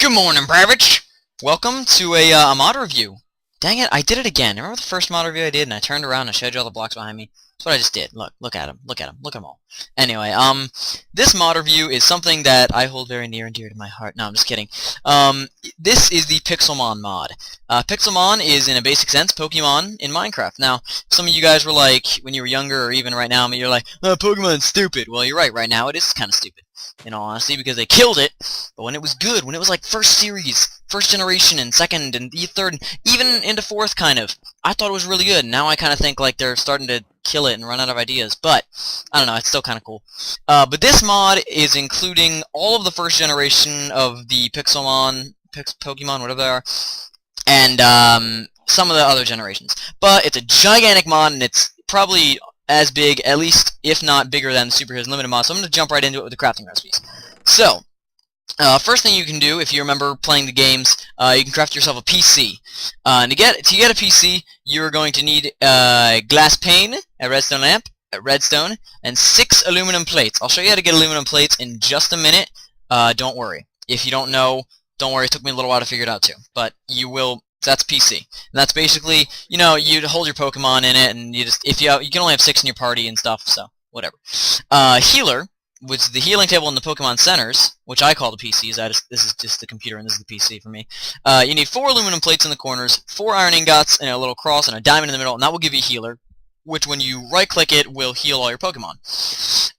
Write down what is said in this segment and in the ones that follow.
Good morning, Bravich! Welcome to a mod review. Dang it, I did it again. Remember the first mod review I did and I turned around and I showed you all the blocks behind me? That's what I just did. Look at them. Look at them. Look at them all. Anyway, this mod review is something that I hold very near and dear to my heart. No, I'm just kidding. This is the Pixelmon mod. Pixelmon is, in a basic sense, Pokemon in Minecraft. Now, some of you guys were like, when you were younger, or even right now, you're like, Pokemon's stupid. Well, you're right now it is kind of stupid, in all honesty, because they killed it. But when it was good, when it was like first series, first generation, and second, and third, and even into fourth, kind of, I thought it was really good. Now I kind of think like they're starting to kill it and run out of ideas, but I don't know, it's still kind of cool. But this mod is including all of the first generation of the Pixelmon, Pokemon, whatever they are, and some of the other generations. But it's a gigantic mod, and it's probably as big, at least, if not bigger than Super Heroes Limited mod, so I'm going to jump right into it with the crafting recipes. So, first thing you can do, if you remember playing the games, you can craft yourself a PC. And to get a PC, you're going to need a glass pane, a redstone lamp, a redstone, and 6 aluminum plates. I'll show you how to get aluminum plates in just a minute. Don't worry. If you don't know, don't worry, it took me a little while to figure it out too. But you will. That's PC. And that's basically, you know, you'd hold your Pokemon in it, and you can only have 6 in your party and stuff, so whatever. Healer, which is the healing table in the Pokemon centers, which I call the PCs. This is just the computer, and this is the PC for me. You need 4 aluminum plates in the corners, 4 iron ingots, and a little cross, and a diamond in the middle, and that will give you a healer, which when you right-click it will heal all your Pokemon.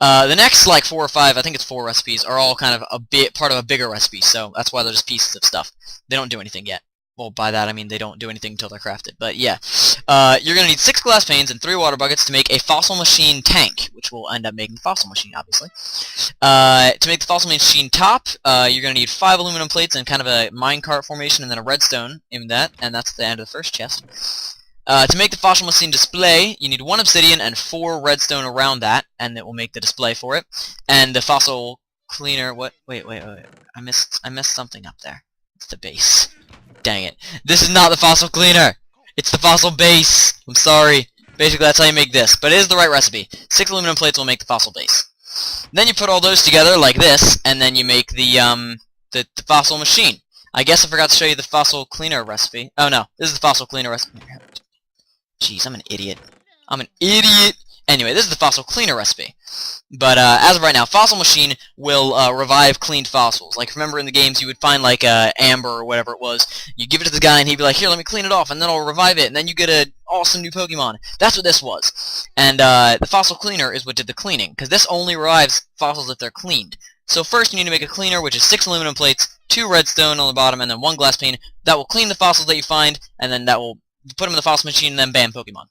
The next, like 4 or 5, I think it's 4 recipes, are all kind of part of a bigger recipe, so that's why they're just pieces of stuff. They don't do anything yet. Well, by that I mean they don't do anything until they're crafted. But yeah, you're going to need 6 glass panes and 3 water buckets to make a fossil machine tank, which will end up making the fossil machine, obviously. To make the fossil machine top, you're going to need 5 aluminum plates and kind of a minecart formation, and then a redstone in that, and that's the end of the first chest. To make the fossil machine display, you need 1 obsidian and 4 redstone around that, and it will make the display for it. And the fossil cleaner, wait, I missed something up there. It's the base. Dang it. This is not the fossil cleaner! It's the fossil base! I'm sorry. Basically, that's how you make this. But it is the right recipe. 6 aluminum plates will make the fossil base. Then you put all those together like this, and then you make the fossil machine. I guess I forgot to show you the fossil cleaner recipe. Oh no, this is the fossil cleaner recipe. Jeez, I'm an idiot. I'm an idiot! Anyway, this is the fossil cleaner recipe. But as of right now, fossil machine will revive cleaned fossils. Like, remember in the games you would find like amber or whatever it was. You give it to the guy and he'd be like, here, let me clean it off, and then I'll revive it, and then you get an awesome new Pokemon. That's what this was. And the fossil cleaner is what did the cleaning, because this only revives fossils if they're cleaned. So first you need to make a cleaner, which is 6 aluminum plates, 2 redstone on the bottom, and then 1 glass pane. That will clean the fossils that you find, and then that will put them in the fossil machine, and then bam, Pokemon.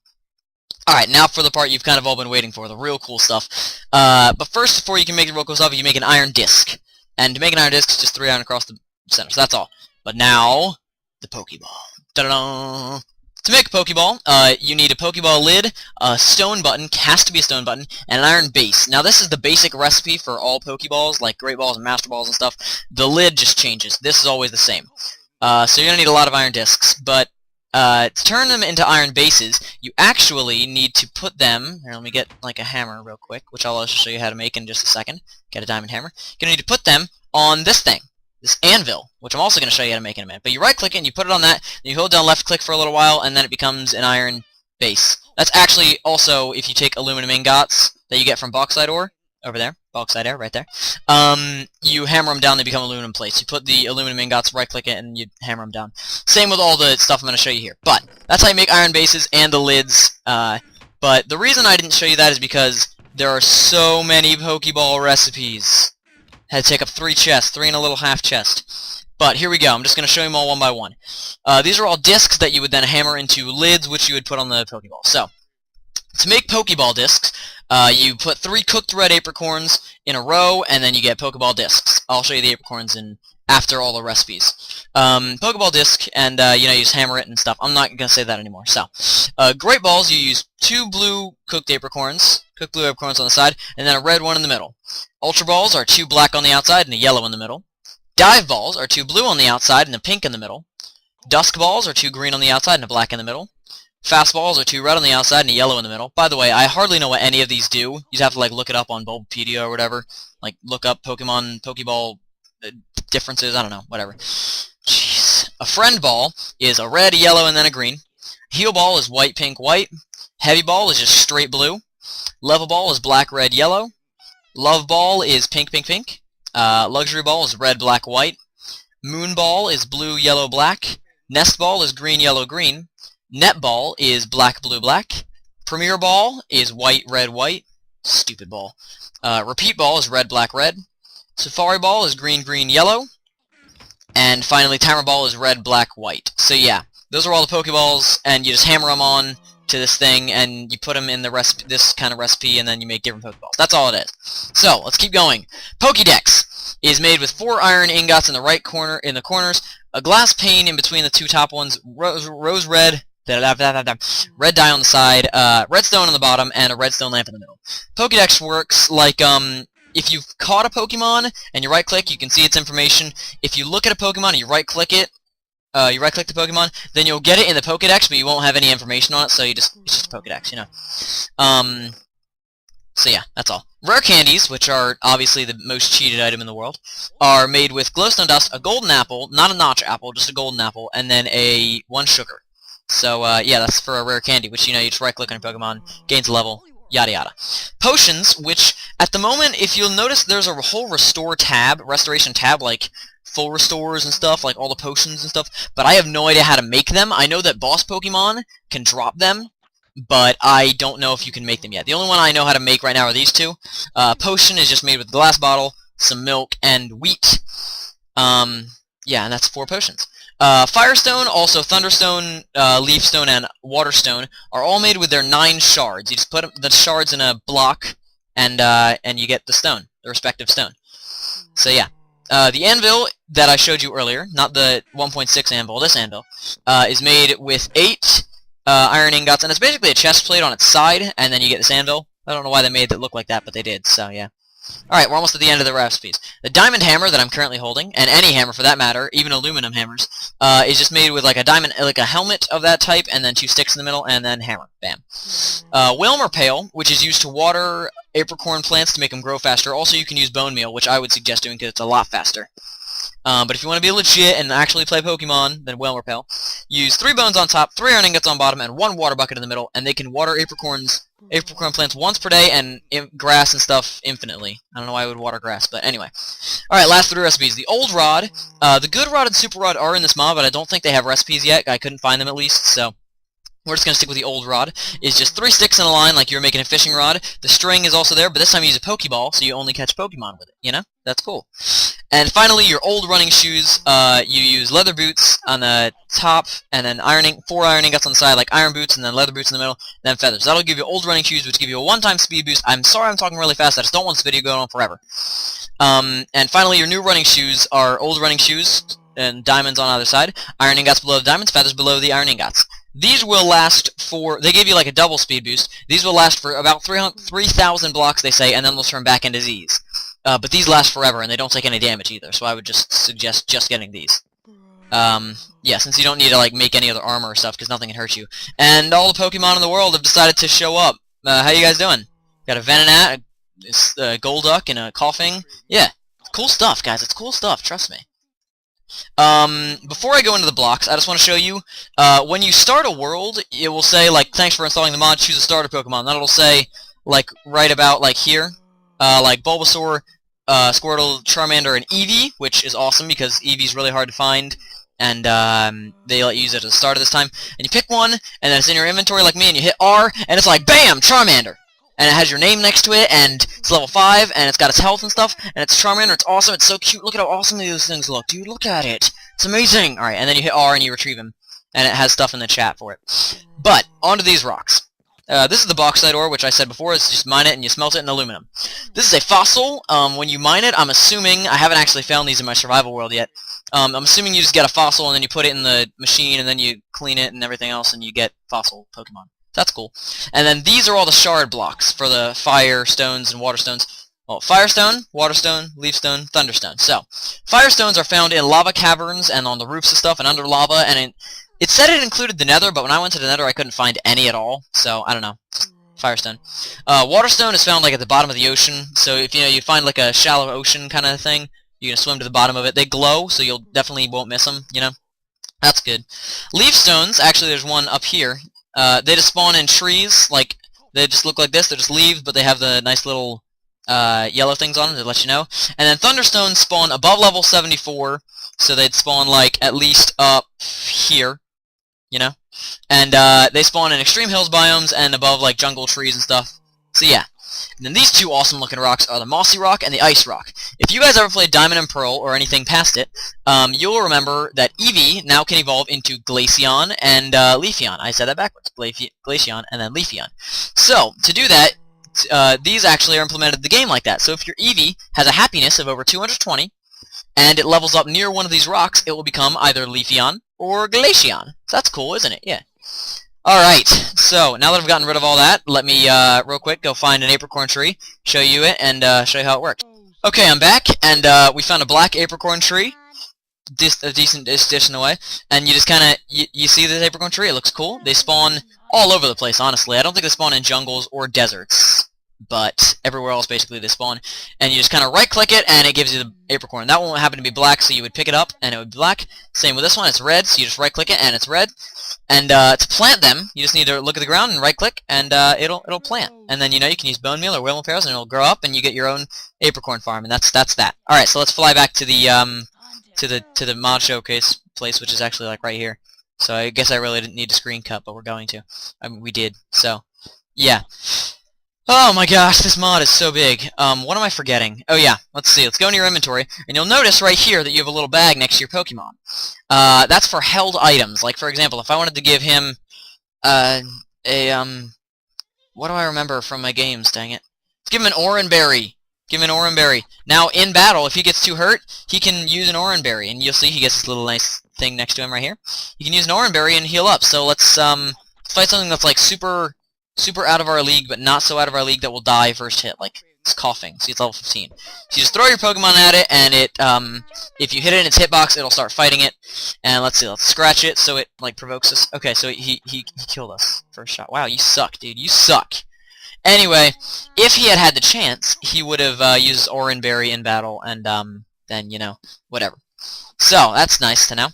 Alright, now for the part you've kind of all been waiting for, the real cool stuff. But first, before you can make the real cool stuff, you make an iron disc. And to make an iron disc, it's just 3 iron across the center, so that's all. But now, the Pokeball. Da-da-da! To make a Pokeball, you need a Pokeball lid, a stone button, has to be a stone button, and an iron base. Now this is the basic recipe for all Pokeballs, like Great Balls and Master Balls and stuff. The lid just changes. This is always the same. So you're going to need a lot of iron discs, but to turn them into iron bases, you actually need to put them... Here, let me get like a hammer real quick, which I'll also show you how to make in just a second. Get a diamond hammer. You're going to need to put them on this thing, this anvil, which I'm also going to show you how to make in a minute. But you right-click it, and you put it on that, and you hold down left-click for a little while, and then it becomes an iron base. That's actually also if you take aluminum ingots that you get from bauxite ore, over there, bauxite ore, right there. You hammer them down, they become aluminum plates. You put the aluminum ingots, right-click it, and you hammer them down. Same with all the stuff I'm going to show you here. But that's how you make iron bases and the lids. But the reason I didn't show you that is because there are so many Pokeball recipes. Had to take up 3 chests, 3 and a little half chest. But here we go. I'm just going to show you them all one by one. These are all discs that you would then hammer into lids, which you would put on the Pokeball. So, to make Pokeball discs, you put 3 cooked red apricorns in a row, and then you get Pokeball discs. I'll show you the apricorns after all the recipes. Pokeball disc, and you know, you just hammer it and stuff. I'm not going to say that anymore. So, Great Balls, you use 2 blue cooked apricorns on the side, and then a red one in the middle. Ultra Balls are 2 black on the outside and a yellow in the middle. Dive Balls are 2 blue on the outside and a pink in the middle. Dusk Balls are 2 green on the outside and a black in the middle. Fastballs are 2 red on the outside and a yellow in the middle. By the way, I hardly know what any of these do. You just have to like look it up on Bulbapedia or whatever. Like look up Pokeball differences. I don't know. Whatever. Jeez. A friend ball is a red, yellow, and then a green. Heal ball is white, pink, white. Heavy ball is just straight blue. Level ball is black, red, yellow. Love ball is pink, pink, pink. Luxury ball is red, black, white. Moon ball is blue, yellow, black. Nest ball is green, yellow, green. Net ball is black, blue, black. Premier ball is white, red, white. Stupid ball. Repeat ball is red, black, red. Safari ball is green, green, yellow. And finally, timer ball is red, black, white. So yeah, those are all the Pokeballs, and you just hammer them on to this thing, and you put them in the this kind of recipe, and then you make different Pokeballs. That's all it is. So let's keep going. Pokédex is made with 4 iron ingots in the right corner, in the corners, a glass pane in between the 2 top ones, rose red, red dye on the side, redstone on the bottom, and a redstone lamp in the middle. Pokédex works like if you've caught a Pokemon and you right-click, you can see its information. If you look at a Pokemon and you right-click it, you right-click the Pokemon, then you'll get it in the Pokédex, but you won't have any information on it, so it's just a Pokédex, you know. So yeah, that's all. Rare candies, which are obviously the most cheated item in the world, are made with glowstone dust, a golden apple, not a notch apple, just a golden apple, and then 1 sugar. So yeah, that's for a rare candy, which, you know, you just right-click on your Pokemon, gains a level, yada yada. Potions, which at the moment, if you'll notice, there's a whole restoration tab, like full restores and stuff, like all the potions and stuff, but I have no idea how to make them. I know that boss Pokemon can drop them, but I don't know if you can make them yet. The only one I know how to make right now are these 2. Potion is just made with a glass bottle, some milk, and wheat. Yeah, and that's 4 potions. Firestone, also Thunderstone, Leafstone, and Waterstone are all made with their 9 shards. You just put the shards in a block, and you get the stone, the respective stone. So yeah. The anvil that I showed you earlier, not the 1.6 anvil, this anvil, is made with 8 iron ingots, and it's basically a chest plate on its side, and then you get this anvil. I don't know why they made it look like that, but they did, so yeah. Alright, we're almost at the end of the recipes. The diamond hammer that I'm currently holding, and any hammer for that matter, even aluminum hammers, is just made with like a diamond, like a helmet of that type, and then 2 sticks in the middle, and then hammer. Bam. Wilmer pail, which is used to water apricorn plants to make them grow faster. Also, you can use bone meal, which I would suggest doing because it's a lot faster. But if you want to be legit and actually play Pokemon, then Wilmer pail. Use 3 bones on top, 3 iron ingots on bottom, and 1 water bucket in the middle, and they can water apricorn plants once per day, and grass and stuff infinitely. I don't know why I would water grass, but anyway. Alright, last 3 recipes. The old rod, the good rod and super rod are in this mod, but I don't think they have recipes yet. I couldn't find them at least, so we're just going to stick with the old rod. It's just 3 sticks in a line like you're making a fishing rod. The string is also there, but this time you use a Pokeball, so you only catch Pokemon with it, you know? That's cool. And finally, your old running shoes, you use leather boots on the top, and then 4 iron ingots on the side, like iron boots, and then leather boots in the middle, and then feathers. That'll give you old running shoes, which give you a 1-time speed boost. I'm sorry I'm talking really fast, I just don't want this video going on forever. And finally, your new running shoes are old running shoes, and diamonds on either side, iron ingots below the diamonds, feathers below the iron ingots. These will last for, they give you like a double speed boost. These will last for about 3,000 blocks, they say, and then they'll turn back into Z's. But these last forever, and they don't take any damage either, so I would just suggest just getting these. Yeah, since you don't need to like make any other armor or stuff, because nothing can hurt you. And all the Pokemon in the world have decided to show up. How you guys doing? Got a Venonat, a Golduck, and a Coughing. Yeah, cool stuff, guys. It's cool stuff, trust me. Before I go into the blocks, I just want to show you, when you start a world, it will say, like, thanks for installing the mod, choose a starter Pokemon. Then it'll say, like, right about, like, here, like, Bulbasaur, Squirtle, Charmander, and Eevee, which is awesome, because Eevee's really hard to find, and, they let you use it at the start of this time. And you pick one, and then it's in your inventory like me, and you hit R, and it's like, BAM! Charmander! And it has your name next to it, and it's level 5, and it's got its health and stuff, and it's Charmander, it's awesome, it's so cute, look at how awesome these things look, dude, look at it, it's amazing! Alright, and then you hit R and you retrieve him, and it has stuff in the chat for it. But, onto these rocks. This is the bauxite ore, which I said before, it's just mine it and you smelt it in aluminum. This is a fossil. When you mine it, I'm assuming, I haven't actually found these in my survival world yet, I'm assuming you just get a fossil and then you put it in the machine and then you clean it and everything else and you get fossil Pokemon. That's cool. And then these are all the shard blocks for the fire stones and water stones. Well, Firestone, Waterstone, Leafstone, Thunderstone. So, Firestones are found in lava caverns and on the roofs and stuff and under lava, and it said it included the nether, but when I went to the nether I couldn't find any at all, so I don't know. Firestone. Waterstone is found like at the bottom of the ocean, so if you find like a shallow ocean kind of thing, You can swim to the bottom of it. They glow, so you'll definitely won't miss them, you know? That's good. Leaf stones, actually there's one up here. They just spawn in trees, like, they just look like this. They're just leaves, but they have the nice little yellow things on them to let you know. And then thunderstones spawn above level 74, so they'd spawn, like, at least up here, you know? And they spawn in extreme hills biomes and above, like, jungle trees and stuff. So yeah. And then these two awesome looking rocks are the Mossy Rock and the Ice Rock. If you guys ever played Diamond and Pearl or anything past it, you'll remember that Eevee now can evolve into Glaceon and Leafeon. I said that backwards. Glaceon and then Leafeon. So, to do that, these actually are implemented in the game like that. So if your Eevee has a happiness of over 220, and it levels up near one of these rocks, it will become either Leafeon or Glaceon. So that's cool, isn't it? Yeah. Alright, so now that I've gotten rid of all that, let me, real quick, go find an apricorn tree, show you it, and show you how it works. Okay, I'm back, and we found a black apricorn tree, a decent distance away, and you just kinda, you see this apricorn tree, it looks cool. They spawn all over the place, honestly. I don't think they spawn in jungles or deserts, but everywhere else, basically, they spawn. And you just kinda right-click it, and it gives you the apricorn. That one will happen to be black, so you would pick it up, and it would be black. Same with this one, it's red, so you just right-click it, and it's red. And to plant them, you just need to look at the ground and right-click, and it'll plant. And then you can use bone meal or whale pears, and it'll grow up, and you get your own apricorn farm, and that's that. All right, so let's fly back to the mod showcase place, which is actually like right here. So I guess I really didn't need to screen cut, but we're going to. I mean, we did. So yeah. Oh my gosh, this mod is so big. What am I forgetting? Oh yeah, let's see. Let's go into your inventory, and you'll notice right here that you have a little bag next to your Pokemon. That's for held items. Like, for example, if I wanted to give him, what do I remember from my games, dang it? Let's give him an Oranberry. Give him an Oranberry. Now, in battle, if he gets too hurt, he can use an Oranberry, and you'll see he gets this little nice thing next to him right here. You can use an Oranberry and heal up. So let's fight something that's like super out of our league, but not so out of our league that will die first hit, like it's coughing. See, it's level 15. So you just throw your Pokemon at it, and it, if you hit it in its hitbox, it'll start fighting it. And let's see, let's scratch it so it, like, provokes us. Okay, so he killed us first shot. Wow, you suck, dude. You suck. Anyway, if he had had the chance, he would have used Oranberry in battle, and then, whatever. So, that's nice to know.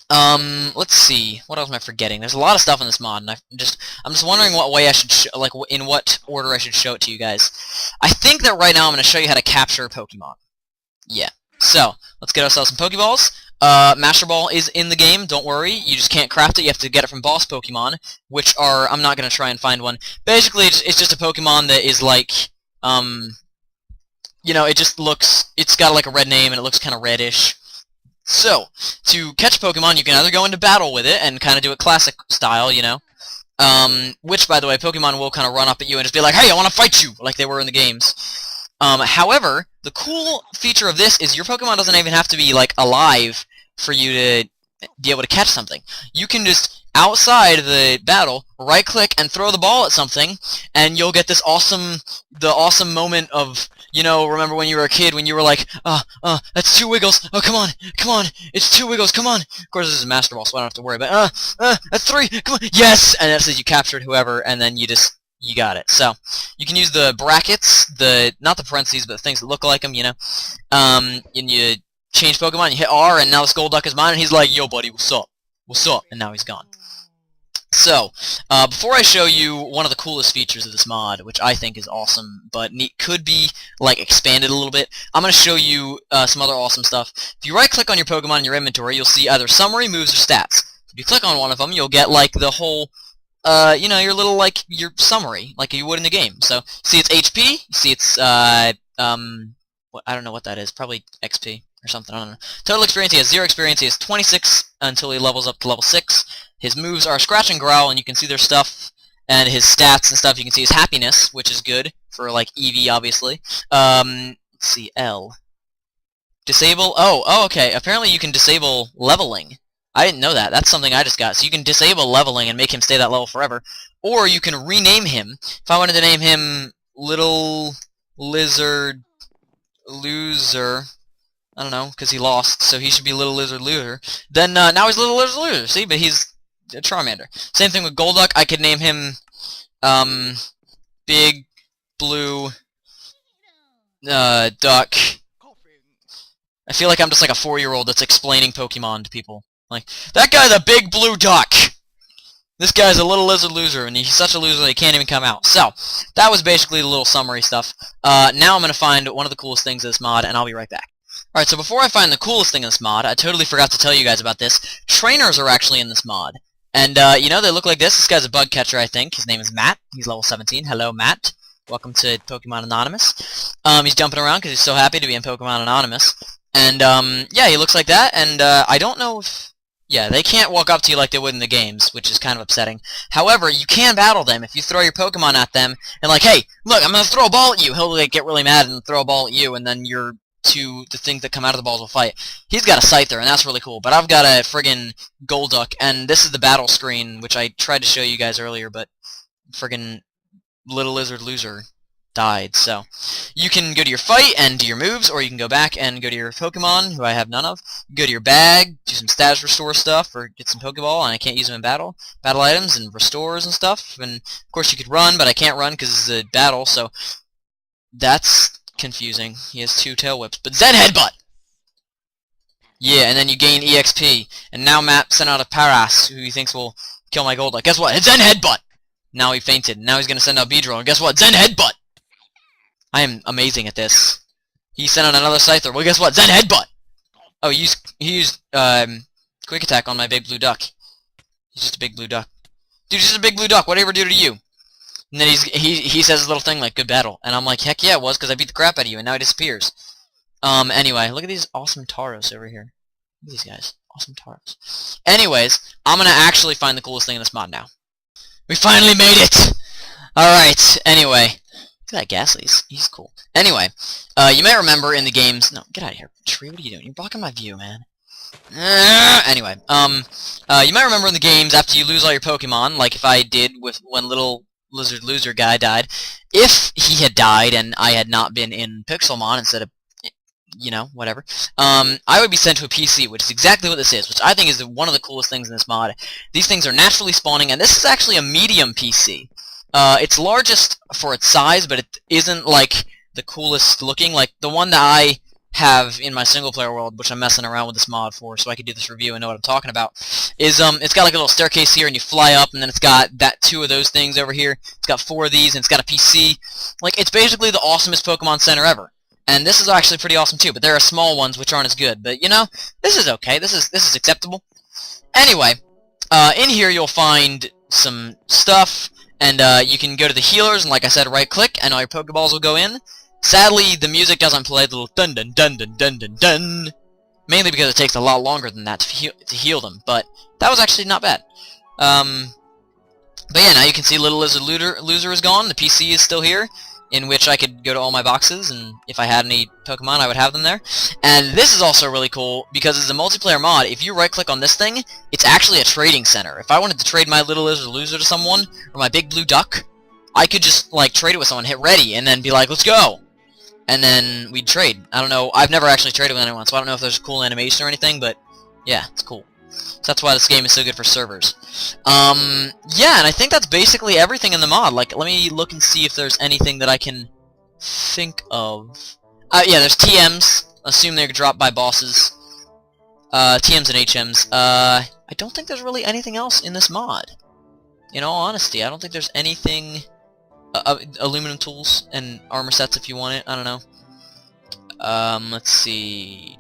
Let's see. What else am I forgetting? There's a lot of stuff in this mod, and I'm just wondering what way I should in what order I should show it to you guys. I think that right now I'm going to show you how to capture Pokemon. Yeah. So, let's get ourselves some Pokeballs. Master Ball is in the game, don't worry. You just can't craft it, you have to get it from boss Pokemon, which are, I'm not going to try and find one. Basically, it's just a Pokemon that is like, it just looks, it's got like a red name, and it looks kind of reddish. So, to catch Pokemon, you can either go into battle with it and kind of do it classic style, which, by the way, Pokemon will kind of run up at you and just be like, hey, I want to fight you, like they were in the games. However, the cool feature of this is your Pokemon doesn't even have to be, like, alive for you to be able to catch something. You can just, outside the battle, right-click and throw the ball at something, and you'll get this the awesome moment of, remember when you were a kid, when you were like, that's 2 Wiggles, oh, come on, it's 2 Wiggles, come on. Of course, this is a Master Ball, so I don't have to worry, but, that's 3, come on, yes! And that says you captured whoever, and then you got it. So, you can use the brackets, not the parentheses, but the things that look like them, and you change Pokemon, you hit R, and now the Skolduck is mine, and he's like, yo, buddy, what's up? What's up? And now he's gone. So, before I show you one of the coolest features of this mod, which I think is awesome, but could be, like, expanded a little bit, I'm going to show you some other awesome stuff. If you right-click on your Pokemon in your inventory, you'll see either summary, moves, or stats. If you click on one of them, you'll get, like, the whole, your little, like, your summary, like you would in the game. So, see its HP, you see its, I don't know what that is, probably XP or something, I don't know. Total experience, he has 0 experience, he has 26 until he levels up to level 6. His moves are Scratch and Growl, and you can see their stuff, and his stats and stuff. You can see his happiness, which is good for, like, Eevee, obviously. Let's see, L. Disable, okay, apparently you can disable leveling. I didn't know that. That's something I just got. So you can disable leveling and make him stay that level forever, or you can rename him. If I wanted to name him Little Lizard Loser, I don't know, because he lost, so he should be Little Lizard Loser. Then, now he's Little Lizard Loser, see, but he's a Charmander. Same thing with Golduck, I could name him, Big Blue, Duck, I feel like I'm just like a 4-year-old that's explaining Pokemon to people. Like, that guy's a big blue duck! This guy's a little lizard loser, and he's such a loser that he can't even come out. So, that was basically the little summary stuff. Now I'm going to find one of the coolest things in this mod, and I'll be right back. Alright, so before I find the coolest thing in this mod, I totally forgot to tell you guys about this. Trainers are actually in this mod. And, you know, they look like this. This guy's a bug catcher, I think. His name is Matt. He's level 17. Hello, Matt. Welcome to Pokemon Anonymous. He's jumping around because he's so happy to be in Pokemon Anonymous. And, yeah, he looks like that, and, I don't know if... Yeah, they can't walk up to you like they would in the games, which is kind of upsetting. However, you can battle them if you throw your Pokemon at them, and like, hey, look, I'm gonna throw a ball at you! He'll, like, get really mad and throw a ball at you, and then the things that come out of the balls will fight. He's got a Scyther, and that's really cool, but I've got a friggin' Golduck, and this is the battle screen, which I tried to show you guys earlier, but friggin' little lizard loser died. So you can go to your fight and do your moves, or you can go back and go to your Pokemon, who I have none of. Go to your bag, do some status restore stuff, or get some Pokeball, and I can't use them in battle items and restores and stuff. And of course you could run, but I can't run because it's a battle, so that's confusing. He has 2 tail whips, but Zen Headbutt! Yeah, and then you gain EXP, and now Matt sent out a Paras, who he thinks will kill my Golduck. Guess what? It's Zen Headbutt! Now he fainted. Now he's gonna send out Beedrill, and guess what? Zen Headbutt! I am amazing at this. He sent out another Scyther. Well, guess what? Zen Headbutt! Oh, he used Quick Attack on my big blue duck. He's just a big blue duck. Dude, he's just a big blue duck. Whatever do to you? And then he says a little thing like, good battle. And I'm like, heck yeah, it was, because I beat the crap out of you, and now he disappears. Anyway, look at these awesome Tauros over here. Look at these guys. Awesome Tauros. Anyways, I'm gonna actually find the coolest thing in this mod now. We finally made it! Alright, anyway. Look at that Ghastly. He's cool. Anyway, you may remember in the games... No, get out of here. Tree, what are you doing? You're blocking my view, man. Anyway, you might remember in the games, after you lose all your Pokemon, like if I did with when little lizard loser guy died, if he had died and I had not been in Pixelmon instead of, you know, whatever, I would be sent to a PC, which is exactly what this is, which I think is one of the coolest things in this mod. These things are naturally spawning, and this is actually a medium PC. It's largest for its size, but it isn't, like, the coolest looking. Like, the one that I have in my single-player world, which I'm messing around with this mod for, so I can do this review and know what I'm talking about, is, it's got, like, a little staircase here, and you fly up, and then it's got 2 of those things over here. It's got 4 of these, and it's got a PC. Like, it's basically the awesomest Pokemon Center ever. And this is actually pretty awesome, too, but there are small ones which aren't as good. But, you know, this is okay. This is acceptable. Anyway, in here you'll find some stuff. And you can go to the healers, and like I said, right-click, and all your Pokeballs will go in. Sadly, the music doesn't play the little dun-dun-dun-dun-dun-dun-dun. Mainly because it takes a lot longer than that to heal them, but that was actually not bad. But yeah, now you can see Little Lizard Loser is gone. The PC is still here, in which I could go to all my boxes, and if I had any Pokemon, I would have them there. And this is also really cool, because it's a multiplayer mod. If you right-click on this thing, it's actually a trading center. If I wanted to trade my Little Lizard Loser to someone, or my Big Blue Duck, I could just, like, trade it with someone, hit ready, and then be like, let's go! And then we'd trade. I don't know, I've never actually traded with anyone, so I don't know if there's a cool animation or anything, but yeah, it's cool. So that's why this game is so good for servers. Yeah, and I think that's basically everything in the mod. Like, let me look and see if there's anything that I can think of. Yeah, there's TMs. Assume they're dropped by bosses. TMs and HMs. I don't think there's really anything else in this mod. In all honesty, I don't think there's anything... aluminum tools and armor sets if you want it. I don't know. Let's see...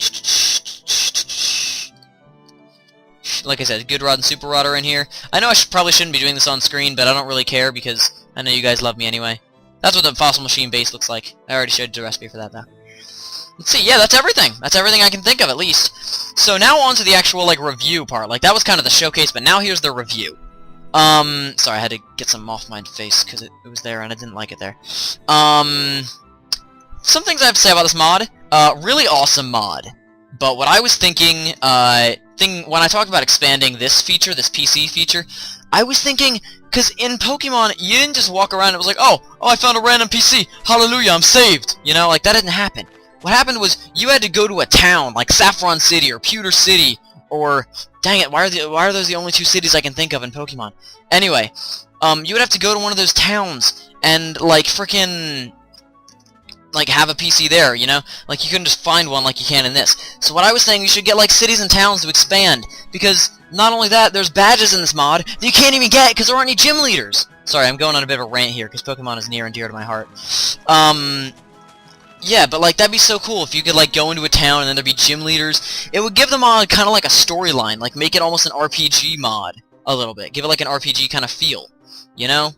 Like I said, Good Rod and Super Rod are in here. I know I probably shouldn't be doing this on screen, but I don't really care because I know you guys love me anyway. That's what the Fossil Machine base looks like. I already showed you the recipe for that, though. Let's see, yeah, that's everything. That's everything I can think of, at least. So now on to the actual, like, review part. Like, that was kind of the showcase, but now here's the review. Sorry, I had to get some off my face, because it was there, and I didn't like it there. Some things I have to say about this mod. Really awesome mod. But what I was thinking, when I talked about expanding this feature, this PC feature, I was thinking, because in Pokemon, you didn't just walk around and it was like, oh, I found a random PC, hallelujah, I'm saved, you know, like, that didn't happen. What happened was, you had to go to a town, like Saffron City, or Pewter City, or, dang it, why are those the only 2 cities I can think of in Pokemon? Anyway, you would have to go to one of those towns, and, like, frickin', like have a PC there, you know? Like you couldn't just find one like you can in this. So what I was saying, you should get like cities and towns to expand, because not only that, there's badges in this mod that you can't even get because there aren't any gym leaders. Sorry, I'm going on a bit of a rant here because Pokemon is near and dear to my heart. Yeah, but like that'd be so cool if you could like go into a town and then there'd be gym leaders. It would give the mod kind of like a storyline, like make it almost an RPG mod a little bit. Give it like an RPG kind of feel, you know?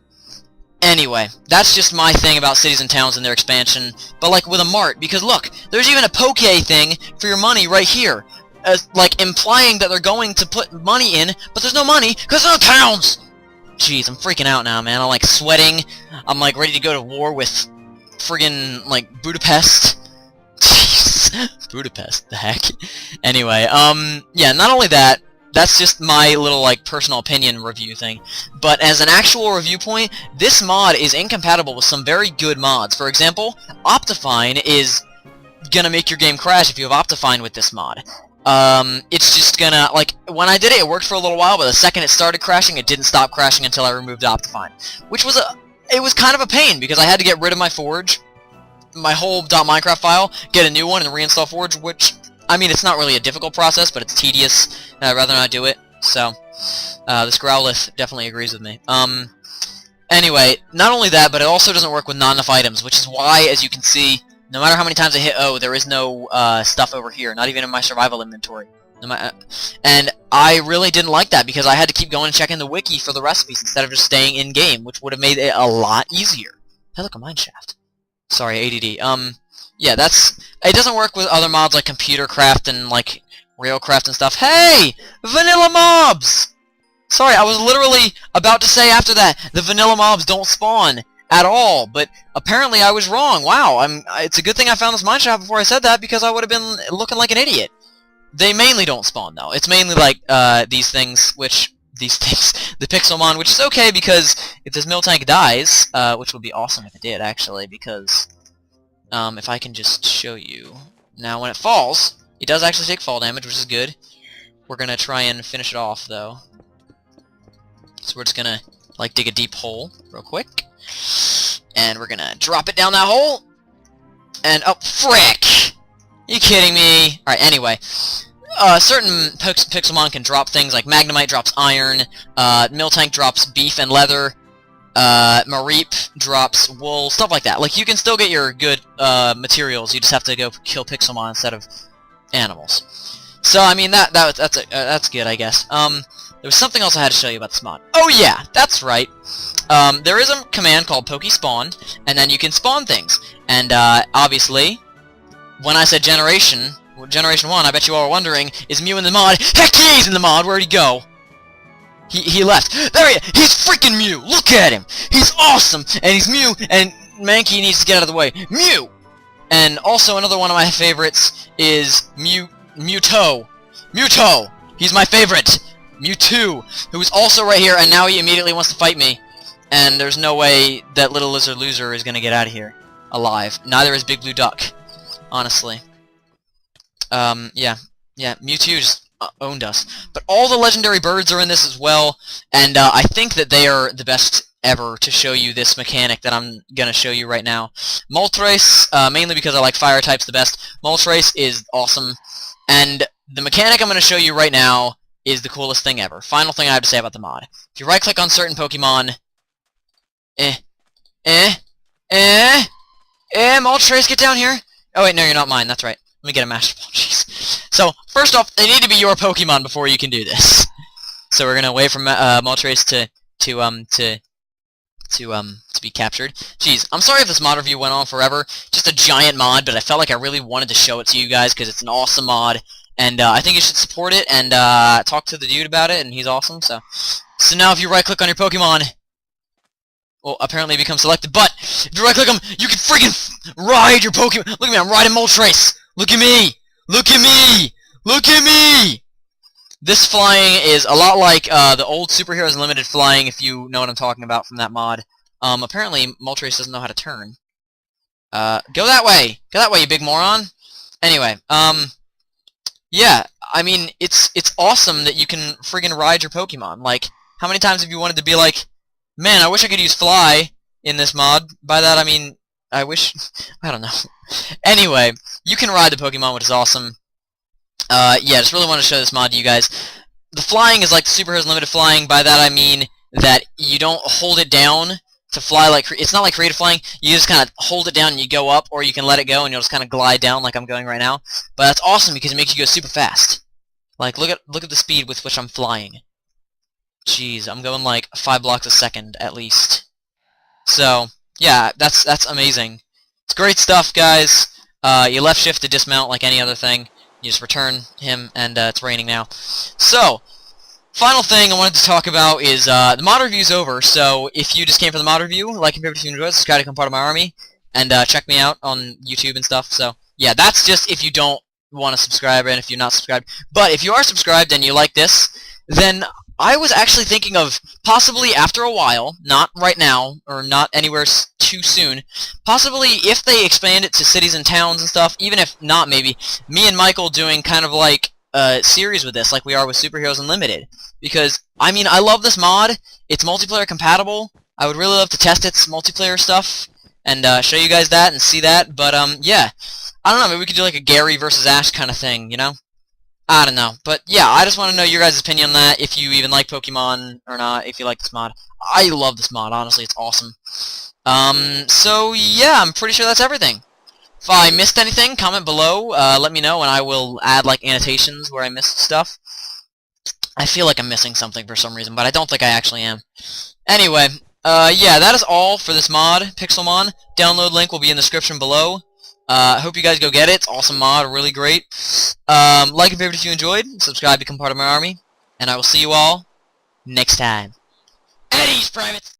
Anyway, that's just my thing about cities and towns and their expansion, but like with a mart, because look, there's even a Poke thing for your money right here, like implying that they're going to put money in, but there's no money because there's no towns. Jeez, I'm freaking out now, man. I'm like sweating. I'm like ready to go to war with friggin' like Budapest. Jeez, Budapest, the heck. Anyway, yeah, not only that, that's just my little like personal opinion review thing, but as an actual review point, this mod is incompatible with some very good mods. For example, Optifine is gonna make your game crash if you have Optifine with this mod. It's just gonna, like, when I did it, it worked for a little while, but the second it started crashing, it didn't stop crashing until I removed Optifine. Which was it was kind of a pain, because I had to get rid of my Forge, my whole .minecraft file, get a new one, and reinstall Forge, which, I mean, it's not really a difficult process, but it's tedious, and I'd rather not do it, so, this Growlithe definitely agrees with me. Anyway, not only that, but it also doesn't work with not enough items, which is why, as you can see, no matter how many times I hit O, there is no stuff over here, not even in my survival inventory. And I really didn't like that, because I had to keep going and checking the wiki for the recipes instead of just staying in-game, which would have made it a lot easier. Hey, look, a mineshaft. Sorry, ADD. Yeah, it doesn't work with other mods like Computer Craft and, like, Railcraft and stuff. Hey! Vanilla mobs! Sorry, I was literally about to say after that, the vanilla mobs don't spawn at all, but apparently I was wrong. Wow, it's a good thing I found this mineshaft before I said that, because I would have been looking like an idiot. They mainly don't spawn, though. It's mainly like, the Pixelmon, which is okay, because if this Miltank dies, which would be awesome if it did, actually, because, if I can just show you. Now, when it falls, it does actually take fall damage, which is good. We're gonna try and finish it off, though. So we're just gonna, like, dig a deep hole real quick. And we're gonna drop it down that hole. And, oh, frick! You kidding me? Alright, anyway. Certain Pixelmon can drop things, like Magnemite drops iron, Miltank drops beef and leather, Mareep drops wool, stuff like that. Like, you can still get your good, materials, you just have to go kill Pixelmon instead of animals. So, I mean, that's good, I guess. There was something else I had to show you about this mod. Oh yeah, that's right. There is a command called PokeSpawn, and then you can spawn things. And, obviously, when I said Generation 1, I bet you all are wondering, is Mew in the mod? Heck yeah, he's in the mod! Where'd he go? He left. There he is! He's freaking Mew! Look at him! He's awesome! And he's Mew, and Mankey needs to get out of the way. Mew! And also another one of my favorites is Mewtwo. Mewtwo! He's my favorite! Mewtwo, who is also right here, and now he immediately wants to fight me. And there's no way that Little Lizard Loser is gonna get out of here alive. Neither is Big Blue Duck, honestly. Yeah, Mewtwo just owned us. But all the legendary birds are in this as well, and I think that they are the best ever to show you this mechanic that I'm gonna show you right now. Moltres, mainly because I like fire types the best. Moltres is awesome, and the mechanic I'm gonna show you right now is the coolest thing ever. Final thing I have to say about the mod. If you right-click on certain Pokemon... Moltres, get down here! Oh wait, no, you're not mine, that's right. Let me get a Master Ball, jeez. So, first off, they need to be your Pokemon before you can do this. So we're gonna wait for Moltres to be captured. Jeez, I'm sorry if this mod review went on forever. Just a giant mod, but I felt like I really wanted to show it to you guys, because it's an awesome mod. And I think you should support it and talk to the dude about it, and he's awesome. So now if you right-click on your Pokemon, well, apparently it becomes selected. But if you right-click them, you can freaking ride your Pokemon. Look at me, I'm riding Moltres. Look at me. Look at me. Look at me. This flying is a lot like the old Superheroes Unlimited flying, if you know what I'm talking about from that mod. Apparently Moltres doesn't know how to turn. Go that way. Go that way, you big moron. Anyway, yeah, I mean, it's awesome that you can friggin' ride your Pokemon. Like, how many times have you wanted to be like, man, I wish I could use Fly in this mod? By that, I mean, I wish... I don't know. Anyway, you can ride the Pokemon, which is awesome. Yeah, just really want to show this mod to you guys. The flying is like the Superheroes Limited flying. By that I mean that you don't hold it down to fly like... It's not like creative flying. You just kind of hold it down and you go up, or you can let it go and you'll just kind of glide down like I'm going right now. But that's awesome because it makes you go super fast. Like, look at the speed with which I'm flying. Jeez, I'm going like 5 blocks a second at least. So, yeah, that's amazing. It's great stuff, guys. You left shift to dismount like any other thing. You just return him, and it's raining now. So, final thing I wanted to talk about is the mod review's over. So, if you just came for the mod review, like and favorite if you enjoyed, subscribe to become part of my army, and check me out on YouTube and stuff. So, yeah, that's just if you don't want to subscribe and if you're not subscribed. But if you are subscribed and you like this, then I was actually thinking of possibly after a while, not right now, or not anywhere too soon, possibly if they expand it to cities and towns and stuff, even if not maybe, me and Michael doing kind of like a series with this, like we are with Superheroes Unlimited. Because, I mean, I love this mod, it's multiplayer compatible, I would really love to test its multiplayer stuff, and show you guys that and see that, but yeah, I don't know, maybe we could do like a Gary versus Ash kind of thing, you know? I don't know, but yeah, I just want to know your guys' opinion on that, if you even like Pokemon or not, if you like this mod. I love this mod, honestly, it's awesome. So yeah, I'm pretty sure that's everything. If I missed anything, comment below, let me know, and I will add like annotations where I missed stuff. I feel like I'm missing something for some reason, but I don't think I actually am. Anyway, yeah, that is all for this mod, Pixelmon. Download link will be in the description below. I hope you guys go get it. It's awesome mod, really great. Like and favorite if you enjoyed. Subscribe, become part of my army. And I will see you all next time. Eddie's Privates!